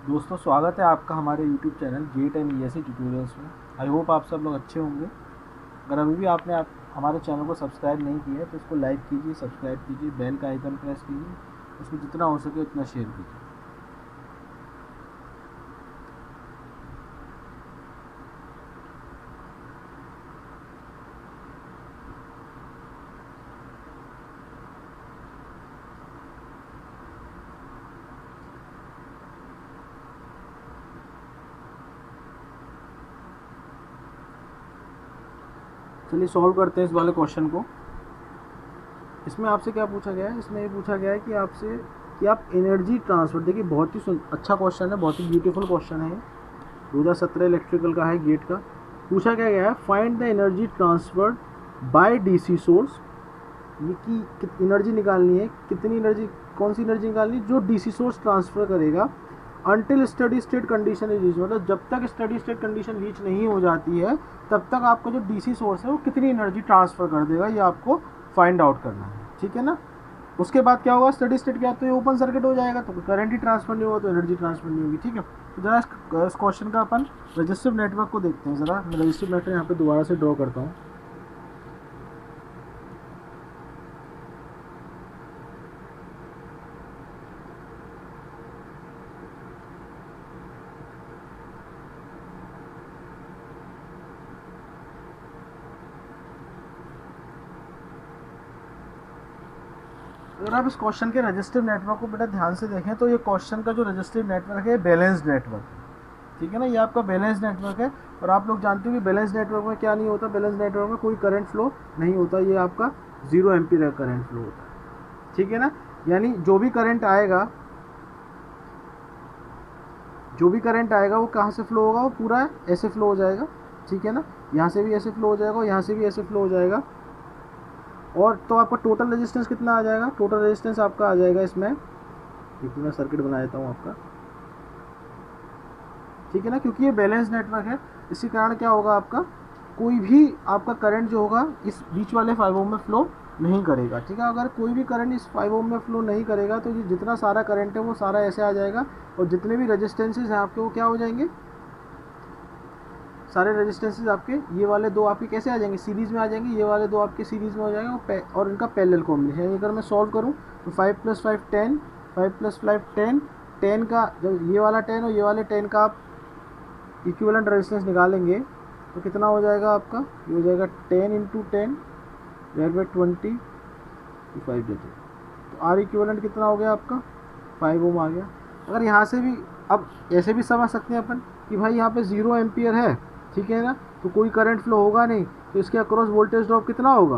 दोस्तों, स्वागत है आपका हमारे YouTube channel GATE and ESC tutorials में। आई होप आप सब लोग अच्छे होंगे। अगर अभी भी आपने हमारे चैनल को सब्सक्राइब नहीं किया है तो इसको लाइक कीजिए, सब्सक्राइब कीजिए, बेल का आइकन प्रेस कीजिए, उसको जितना हो सके उतना शेयर कीजिए। चलिए सॉल्व करते हैं इस वाले क्वेश्चन को। इसमें आपसे क्या पूछा गया है? इसमें ये पूछा गया है कि आपसे कि आप एनर्जी ट्रांसफर, देखिए बहुत ही अच्छा क्वेश्चन है, बहुत ही ब्यूटीफुल क्वेश्चन है। 2017 इलेक्ट्रिकल का है, गेट का। पूछा क्या गया है, find the energy transferred by DC source. ये की एनर्जी निकालनी है, कितनी एनर्जी, कौन सी एनर्जी निकालनी है जो डीसी सोर्स ट्रांसफर करेगा until steady state condition is reach. मतलब जब तक स्टडी स्टेट कंडीशन रीच नहीं हो जाती है तब तक आपका जो डीसी सोर्स है वो कितनी एनर्जी ट्रांसफर कर देगा, ये आपको फाइंड आउट करना है। ठीक है ना। उसके बाद क्या होगा, स्टडी स्टेट क्या, तो ये ओपन सर्किट हो जाएगा, तो करंट ही ट्रांसफर नहीं होगा तो एनर्जी ट्रांसफर नहीं होगी। ठीक है, तो जरा इस क्वेश्चन का अपन रजिस्टिव नेटवर्क को देखते हैं। ज़रा मैं रजिस्टिव नेटवर्क यहाँ पे दोबारा से ड्रॉ करता हूँ। अगर आप इस क्वेश्चन के रजिस्टिव नेटवर्क को बेटा ध्यान से देखें तो ये क्वेश्चन का जो रजिस्टिव नेटवर्क है बैलेंस्ड नेटवर्क है। ठीक है ना, ये आपका बैलेंस नेटवर्क है। और आप लोग जानते हो कि बैलेंस नेटवर्क में क्या नहीं होता, बैलेंस नेटवर्क में कोई करंट फ्लो नहीं होता, ये आपका 0 एम्पीयर करंट फ्लो होता है। ठीक है ना, यानी जो भी करंट आएगा वो कहाँ से फ्लो होगा, वो पूरा ऐसे फ्लो हो जाएगा। ठीक है ना, यहाँ से भी ऐसे फ्लो हो जाएगा और यहाँ से भी ऐसे फ्लो हो जाएगा। और तो आपका टोटल रेजिस्टेंस कितना आ जाएगा, टोटल रेजिस्टेंस आपका आ जाएगा इसमें, देखिए मैं सर्किट बना देता हूँ आपका। ठीक है ना, क्योंकि ये बैलेंस नेटवर्क है, इसी कारण क्या होगा, आपका कोई भी आपका करंट जो होगा इस बीच वाले 5 ओम में फ्लो नहीं करेगा। ठीक है, अगर कोई भी करंट इस 5 ओम में फ्लो नहीं करेगा तो ये जितना सारा करंट है वो सारा ऐसे आ जाएगा और जितने भी रेजिस्टेंसेज हैं आपके वो क्या हो जाएंगे, सारे रेजिस्टेंसेज आपके ये वाले दो आपके कैसे आ जाएंगे, सीरीज़ में आ जाएंगे। ये वाले दो आपके सीरीज़ में हो जाएंगे और इनका पैरेलल कॉम्बिनेशन। अगर मैं सॉल्व करूँ तो 5 + 5 10, 5 + 5 10, 10 का जब ये वाला 10 और ये वाले 10 का आप इक्विवेलेंट रेजिस्टेंस निकालेंगे तो कितना हो जाएगा आपका, ये हो जाएगा 10 × 10 / 20 देते। तो आर इक्विवेलेंट कितना हो गया आपका, 5 ओम आ गया। अगर यहाँ से भी अब ऐसे भी समझ सकते हैं अपन कि भाई यहाँ पे 0 एम्पियर है, ठीक है ना, तो कोई करंट फ्लो होगा नहीं, तो इसके अक्रॉस वोल्टेज ड्रॉप कितना होगा,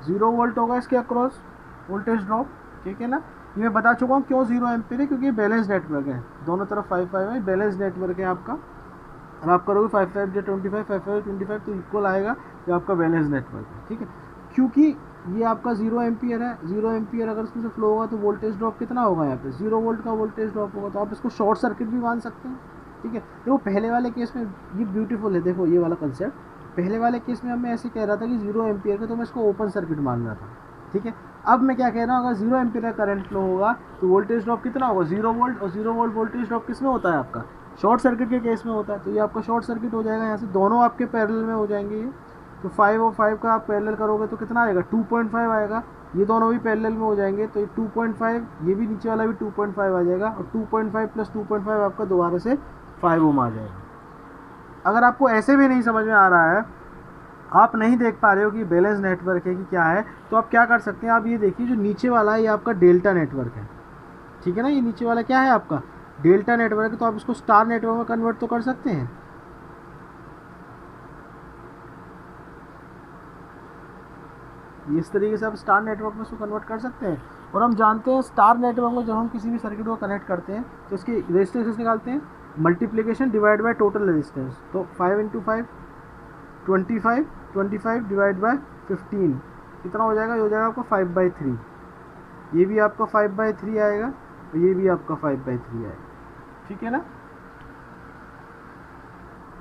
0 वोल्ट होगा इसके अक्रॉस वोल्टेज ड्रॉप। ठीक है ना, ये मैं बता चुका हूँ क्यों 0 एम्पियर है, क्योंकि बैलेंस नेटवर्क है, दोनों तरफ 5 है, बैलेंस नेटवर्क है आपका। और आप करोगे 5 × 5 = 25, 5 × 5 = 25, तो इक्वल आएगा, ये आपका बैलेंस नेटवर्क है। ठीक है, क्योंकि ये आपका 0 एम्पियर है, 0 एम्पियर अगर इसमें से फ्लो होगा तो वोल्टेज ड्रॉप कितना होगा, यहाँ पे 0 वोल्ट का वोल्टेज ड्रॉप होगा, तो आप इसको शॉर्ट सर्किट भी मान सकते हैं। ठीक है, देखो पहले वाले केस में ये ब्यूटीफुल है, देखो ये वाला कंसेप्ट, पहले वाले केस में मैं ऐसे कह रहा था कि 0 एम्पियर का, तो मैं इसको ओपन सर्किट मान रहा था। ठीक है, अब मैं क्या कह रहा हूँ, अगर 0 एम्पियर का करंट फ्लो होगा तो वोल्टेज ड्रॉप कितना होगा, 0 वोल्ट, और 0 वोल्ट वोल्टेज ड्रॉप किस में होता है आपका, शॉर्ट सर्किट के केस में होता है। तो ये आपका शॉर्ट सर्किट हो जाएगा, यहाँ से दोनों आपके पैरेलल में हो जाएंगे ये। तो 5 और 5 का आप पैरेलल करोगे तो कितना आएगा, 2.5 आएगा। ये दोनों भी पैरेलल में हो जाएंगे तो ये 2.5, ये भी नीचे वाला भी 2.5 आ जाएगा, और 2.5 + 2.5 आपका दोबारा से 5 ओम आ जाएगा। अगर आपको ऐसे भी नहीं समझ में आ रहा है, आप नहीं देख पा रहे हो कि बैलेंस नेटवर्क है कि क्या है, तो आप क्या कर सकते हैं, आप ये देखिए जो नीचे वाला है ये आपका डेल्टा नेटवर्क है। ठीक है ना, ये नीचे वाला क्या है आपका डेल्टा नेटवर्क है, तो आप इसको स्टार नेटवर्क में कन्वर्ट तो कर सकते हैं। इस तरीके से आप स्टार नेटवर्क में इसको कन्वर्ट कर सकते हैं। और हम जानते हैं स्टार नेटवर्क में जब हम किसी भी सर्किट को कनेक्ट करते हैं तो इसकी रेजिस्टेंस निकालते हैं, multiplication divide by total resistance. तो 5 × 5 25, 25 डिवाइड बाय 15 कितना हो जाएगा, ये हो जाएगा आपका 5/3। ये भी आपका 5/3 आएगा और ये भी आपका 5/3 आएगा। ठीक है ना,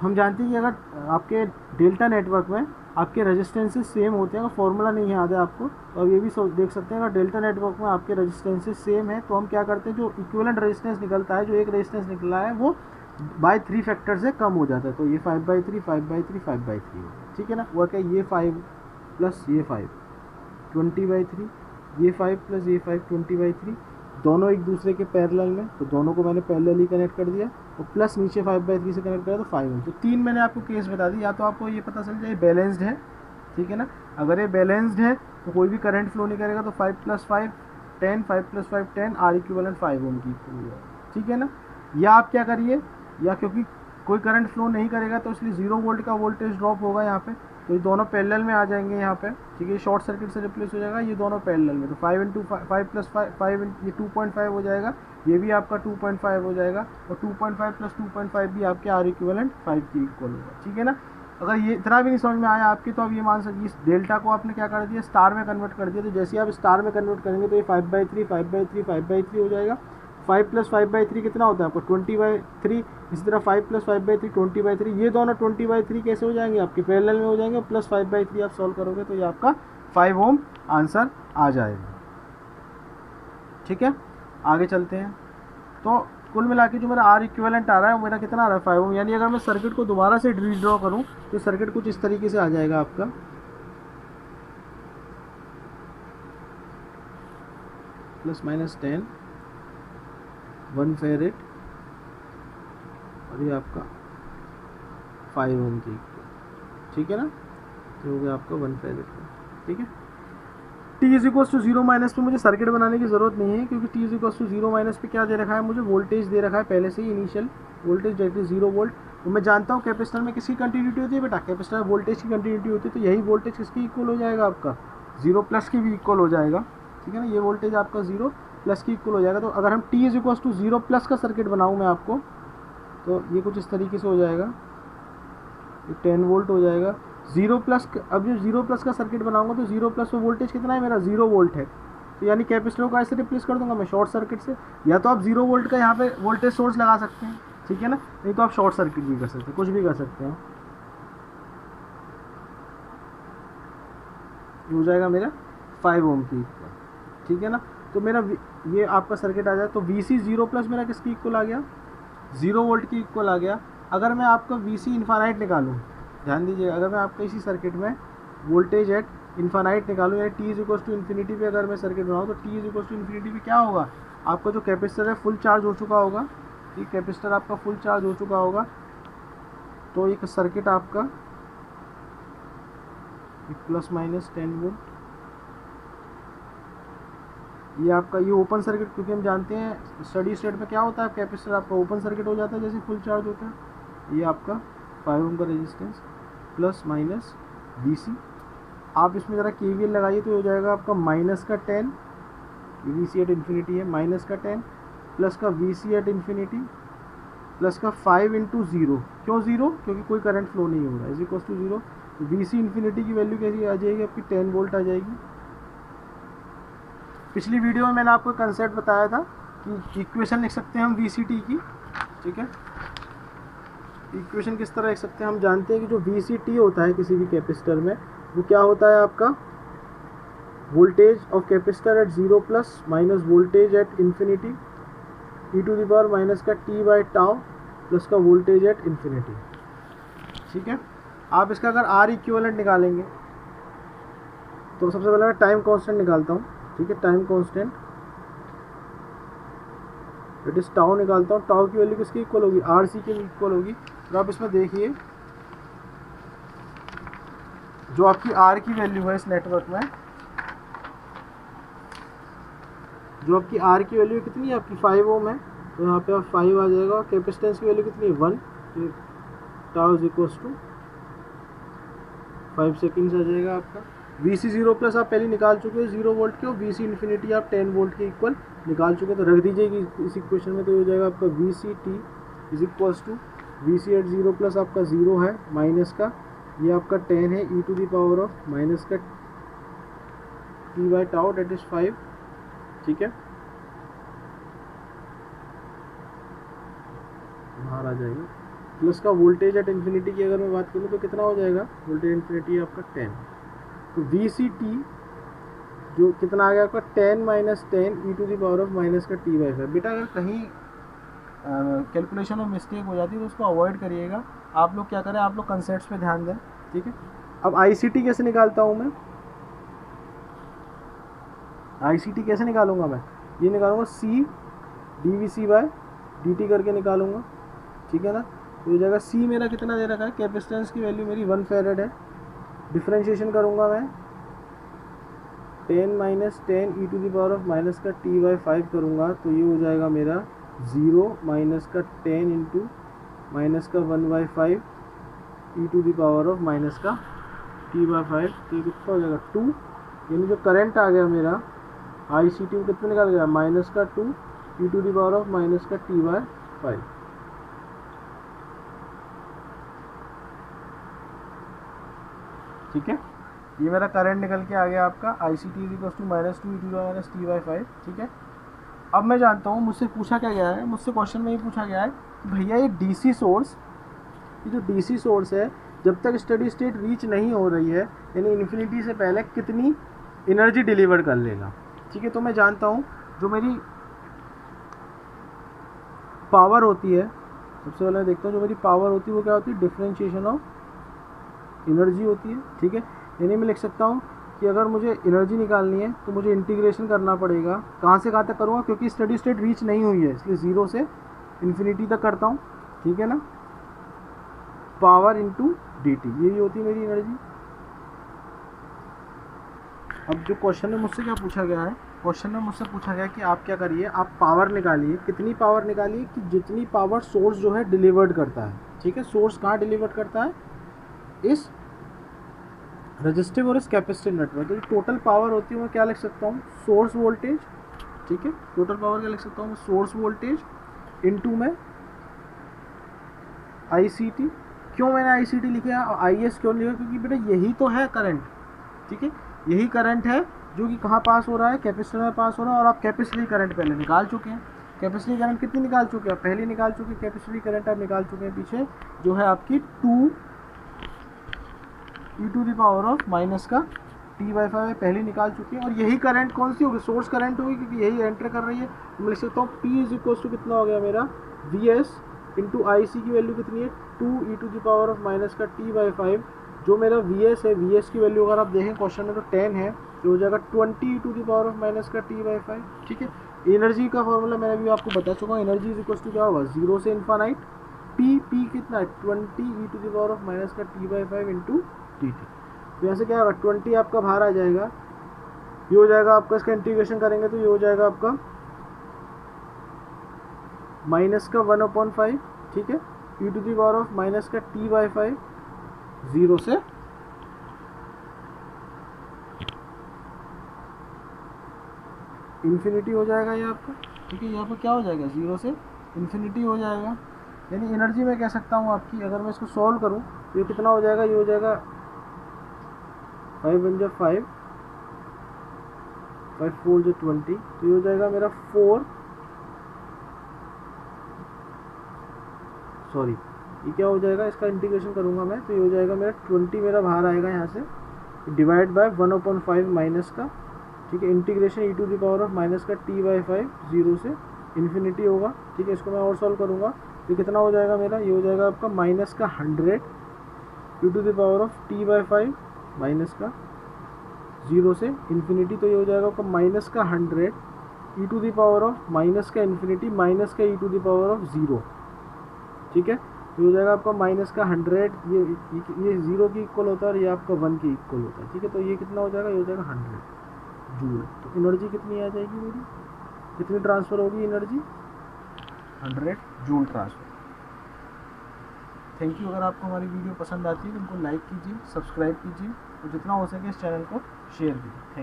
हम जानते हैं कि अगर आपके डेल्टा नेटवर्क में आपके रेजिस्टेंसेस सेम होते हैं। अगर फॉर्मूला नहीं याद है आपको तो अब ये भी देख सकते हैं, अगर डेल्टा नेटवर्क में आपके रेजिस्टेंसेस सेम है तो हम क्या करते हैं, जो इक्विवेलेंट रेजिस्टेंस निकलता है, जो एक रेजिस्टेंस निकला है वो बाय 3 फैक्टर से कम हो जाता है। तो ये 5/3 5/3 5/3 होगा, ठीक है ना। वो क्या, ये 5 प्लस ये 5 20/3, ये 5 प्लस ये 5 20/3, दोनों एक दूसरे के पैरेलल में, तो दोनों को मैंने पैरेलली कनेक्ट कर दिया और प्लस नीचे 5/3 से कनेक्ट करा तो 5 ओम। तो 3 मैंने आपको केस बता दी। या तो आपको ये पता चल जाए बैलेंस्ड है, ठीक है ना। अगर ये बैलेंस्ड है तो कोई भी करंट फ्लो नहीं करेगा, तो 5 + 5 10, 5 + 5 10, R इक्विवेलेंट 5 ओम की इक्वल हो जाएगा, ठीक है ना। या आप क्या करिए, या क्योंकि कोई करंट फ्लो नहीं करेगा तो इसलिए 0 वोल्ट का वोल्टेज ड्रॉप होगा यहाँ पे, तो ये दोनों पैरेलल में आ जाएंगे यहाँ पे, ठीक है। शॉर्ट सर्किट से रिप्लेस हो जाएगा, ये दोनों पैरेलल में, तो 5 + 5 ये 2.5 हो जाएगा, ये भी आपका 2.5 हो जाएगा, और 2.5 + 2.5 भी आपके R इक्विवेलेंट 5 की इक्वल होगा, ठीक है ना। अगर ये इतना भी नहीं समझ में आया आपके, तो आप ये मान सकते इस डेल्टा को आपने क्या कर दिया, स्टार में कन्वर्ट कर दिया। तो जैसे आप स्टार में कन्वर्ट करेंगे तो ये 5/3 5/3 5/3 हो जाएगा। 5 + 5/3 कितना होता है आपको 20/3। इसी तरह 5 + 5/3 20/3, ये दोनों 20/3 कैसे हो जाएंगे, आपके पैरेलल में हो जाएंगे, प्लस 5/3 आप सॉल्व करोगे तो ये आपका 5 ओम आंसर आ जाएगा, ठीक है। आगे चलते हैं। तो कुल मिला के जो मेरा R इक्विवेलेंट आ रहा है वो मेरा कितना आ रहा है 5 ओम। यानी अगर मैं सर्किट को दोबारा से रीड्रॉ करूं तो सर्किट कुछ इस तरीके से आ जाएगा आपका, ±10 1 फेरेड और ये आपका 5 ओम की, ठीक है ना। तो हो गया आपका 1 फेरेड का, ठीक है। t = 0 पे मुझे सर्किट बनाने की ज़रूरत नहीं है, क्योंकि t = 0 पे क्या दे रखा है, मुझे वोल्टेज दे रखा है पहले से ही, initial voltage that is 0 volt. तो मैं जानता हूँ कैपेसिटर में किसकी कंटिन्यूटी होती है बेटा, कैपेसिटर में वोल्टेज की कंटिन्यूटी होती है, तो यही वोल्टेज किसकी इक्वल हो जाएगा, आपका 0+ की भी इक्वल हो जाएगा, ठीक है ना। ये वोल्टेज आपका 0+ की इक्वल हो जाएगा। तो अगर हम t = 0+ का सर्किट बनाऊँ मैं आपको, तो ये कुछ इस तरीके से हो जाएगा, ये 10 वोल्ट हो जाएगा। 0+, अब जो 0+ का सर्किट बनाऊंगा तो 0+ पे वोल्टेज कितना है मेरा, 0 वोल्ट है। तो यानी कैपेसिटर को ऐसे रिप्लेस कर दूंगा मैं शॉर्ट सर्किट से। या तो आप 0 वोल्ट का यहाँ पे वोल्टेज सोर्स लगा सकते हैं, ठीक है ना, नहीं तो आप शॉर्ट सर्किट भी कर सकते हैं, कुछ भी कर सकते हैं। हो जाएगा मेरा 5 ओम की इक्वल, ठीक है ना। तो मेरा ये आपका सर्किट आ जाए तो VC 0+ मेरा किसकी इक्वल आ गया, 0 वोल्ट की इक्वल आ गया। अगर मैं आपका VC इन्फानाइट निकालूँ, ध्यान दीजिए, अगर मैं आपका इसी सर्किट में वोल्टेज एट इन्फानाइट निकालूँ, यानी t = इन्फिनिटी पे अगर मैं सर्किट बनाऊँ, तो t = इन्फिनिटी पे क्या होगा, आपका जो कैपेसिटर है फुल चार्ज हो चुका होगा, ठीक, कैपेसिटर आपका फुल चार्ज हो चुका होगा। तो एक सर्किट आपका ±10 वोल्ट, ये आपका ये ओपन सर्किट, क्योंकि हम जानते हैं स्टडी स्टेट में क्या होता है, कैपेसिटर आपका ओपन सर्किट हो जाता है जैसे फुल चार्ज होता है। ये आपका 5 ओम का रेजिस्टेंस ±VC, आप इसमें ज़रा KVL लगाइए तो हो जाएगा आपका -10, VC एट इन्फिनिटी है, -10 प्लस का VC एट इन्फिनिटी प्लस का 5 × 0, क्यों 0, क्योंकि कोई करंट फ्लो नहीं हो रहा है, =0। तो VC इन्फिनिटी की वैल्यू कैसी आ जाएगी आपकी 10 वोल्ट आ जाएगी। पिछली वीडियो में मैंने आपको कंसेप्ट बताया था कि इक्वेशन लिख सकते हैं हम VCT की, ठीक है। इक्वेशन किस तरह लिख सकते हैं, हम जानते हैं कि जो VCT होता है किसी भी कैपेसिटर में, वो क्या होता है आपका voltage of capacitor eight 0+ minus voltage at infinity e⁻t/τ plus का वोल्टेज एट इन्फिनिटी, ठीक है। आप इसका अगर R इक्विवेलेंट निकालेंगे तो सबसे पहले मैं टाइम कांस्टेंट निकालता हूँ, ठीक है। Time constant it is tau निकालता हूँ, टाउ की वैल्यू किसकी इक्वल होगी, RC की इक्वल होगी। तो आप इसमें देखिए जो आपकी R की वैल्यू है इस नेटवर्क में, जो आपकी R की वैल्यू कितनी है आपकी 5 ओम है, तो यहाँ पे आप 5 आ जाएगा। कैपेसिटेंस की वैल्यू कितनी है 1, टाउ = 5 सेकेंड्स आ जाएगा आपका। VC 0+ आप पहले निकाल चुके हो 0 वोल्ट के, और VC इन्फिनिटी आप 10 वोल्ट के इक्वल निकाल चुके हो, तो रख दीजिएगी इस इक्वेशन में। तो हो जाएगा आपका VCT = VC एट 0+ आपका 0 है, माइनस का ये आपका 10 है e⁻ माइनस का t/τ दैट इज 5, ठीक है। बाहर आ जाएगा प्लस का वोल्टेज एट इन्फिनिटी की अगर मैं बात करूँ तो कितना हो जाएगा, वोल्टेज इन्फिनिटी आपका 10, तो वी सी टी जो कितना आ गया आपका 10 minus 10 e to the power of minus का टी बाई 5। बेटा अगर कहीं कैलकुलेशन में मिस्टेक हो जाती है तो उसको अवॉइड करिएगा। आप लोग क्या करें, आप लोग कंसेप्ट्स पे ध्यान दें, ठीक है। अब आई सी टी कैसे निकालता हूँ मैं, आई सी टी कैसे निकालूंगा मैं, ये निकालूंगा C d V C by d t करके निकालूंगा, ठीक है ना। तो हो जाएगा सी मेरा कितना दे रखा है, कैपेसिटेंस की वैल्यू मेरी 1 फैरेड है, डिफरेंशिएशन करूंगा मैं 10 minus 10 e to the power of minus का टी बाई 5 करूँगा, तो ये हो जाएगा मेरा 0 माइनस का 10 इंटू माइनस का 1/5 E to the power of minus का टी बाई 5, तो ये कितना हो जाएगा 2, यानी जो करंट आ गया मेरा आई सी टी में कितना निकाल गया, माइनस का 2 E to the power of minus का टी बाई 5। ठीक है, ये मेरा करंट निकल के आ गया आपका I C T equal to minus 2 E to the minus T by 5, ठीक है। अब मैं जानता हूँ, मुझसे पूछा क्या गया है, मुझसे क्वेश्चन में ये पूछा गया है कि भैया ये डीसी सोर्स, ये जो डीसी सोर्स है जब तक स्टडी स्टेट रीच नहीं हो रही है, यानी इन्फिनिटी से पहले कितनी एनर्जी डिलीवर कर लेगा, ठीक है। तो मैं जानता हूँ जो मेरी पावर होती है, सबसे पहले देखता हूँ जो मेरी पावर होती है वो क्या होती है, डिफरेंशिएशन ऑफ एनर्जी होती है, ठीक है। यानी मैं लिख सकता हूँ कि अगर मुझे एनर्जी निकालनी है तो मुझे इंटीग्रेशन करना पड़ेगा, कहाँ से कहाँ तक करूँगा, क्योंकि स्टडी स्टेट रीच नहीं हुई है इसलिए 0 से इन्फिनिटी तक करता हूँ, ठीक है ना। पावर इंटू डी टी, यही होती है मेरी एनर्जी। अब जो क्वेश्चन में मुझसे क्या पूछा गया है, क्वेश्चन में मुझसे पूछा गया कि आप क्या करिए, आप पावर निकालिए, कितनी पावर निकालिए कि जितनी पावर सोर्स जो है डिलीवर्ड करता है, ठीक है। सोर्स कहाँ डिलीवर्ड करता है, इस रजिस्टिव और इस कैपेसिटिव नेटवर्क। तो टोटल पावर होती है मैं क्या लिख सकता हूँ, सोर्स वोल्टेज, ठीक है। टोटल पावर क्या लिख सकता हूँ मैं, सोर्स वोल्टेज इनटू में आई सी टी। क्यों मैंने आई सी टी लिखा और आई एस क्यों लिखा, क्योंकि बेटा यही तो है करंट, ठीक है। यही करंट है जो कि कहाँ पास हो रहा है, कैपेसिटर में पास हो रहा है। और आप कैपेसिटी करंट पहले निकाल चुके हैं, कैपेसिटी करंट कितनी निकाल चुके हैं, पहले निकाल चुके हैं। कैपेसिटी करंट आप निकाल चुके हैं पीछे, जो है आपकी 2 E to the power of minus का टी बाई 5 पहले निकाल चुके हैं। और यही करंट कौन सी होगी, सोर्स करंट होगी, क्योंकि यही एंटर कर रही है। मैं लिख सकता हूँ पी इज इक्वल टू कितना हो गया मेरा, V S into I C की वैल्यू कितनी है, 2 E to the power of minus का टी बाई 5। जो मेरा वी एस है, वी एस की वैल्यू अगर आप देखें क्वेश्चन में तो 10 है, तो हो जाएगा 20 E to the power of minus का टी बाई 5, ठीक है। एनर्जी का फॉर्मूला मैंने भी आपको बता चुका हूँ, एनर्जी इज इक्वल टू क्या होगा, 0 से इन्फानाइट पी कितना है 20 E to the power of minus का T by 5 into T T. तो यहाँ से क्या होगा, 20 आपका बाहर आ जाएगा, ये हो जाएगा आपका, इसका इंटीग्रेशन करेंगे तो ये हो जाएगा आपका माइनस का 1/5, ठीक है, E to the power of minus का टी बाई 5, 0 से इन्फिनिटी हो जाएगा ये आपका, ठीक है। यहाँ पर क्या हो जाएगा, 0 से इन्फिनिटी हो जाएगा। यानी एनर्जी मैं कह सकता हूँ आपकी, अगर मैं इसको सॉल्व करूँ तो ये कितना हो जाएगा, ये हो जाएगा 5 × 5, 5 4 जो 20, तो ये हो जाएगा मेरा 4, सॉरी ये क्या हो जाएगा, इसका इंटीग्रेशन करूँगा मैं तो ये हो जाएगा मेरा 20 मेरा बाहर आएगा यहाँ से, डिवाइड बाय 1/5 माइनस का, ठीक है, integration e to the power of minus का टी बाई 5, 0 से इन्फिनिटी होगा, ठीक है। इसको मैं और सॉल्व करूँगा तो कितना हो जाएगा मेरा, ये हो जाएगा आपका माइनस का 100 E to the power of T by 5 minus का 0 से इन्फिनिटी, तो ये हो जाएगा आपका माइनस का 100 E to the power of minus का इन्फिनिटी माइनस का E to the power of 0, ठीक है। तो हो जाएगा आपका माइनस का 100, ये 0 की इक्वल होता है और ये आपका 1 की इक्वल होता है, ठीक है। तो ये कितना हो जाएगा, ये हो जाएगा 100 जूल। तो एनर्जी कितनी आ जाएगी मेरी, कितनी ट्रांसफ़र होगी energy, 100 joule transfer. Thank you. अगर आपको हमारी वीडियो पसंद आती है तो उनको लाइक कीजिए, सब्सक्राइब कीजिए और जितना हो सके इस चैनल को शेयर कीजिए। Thank you.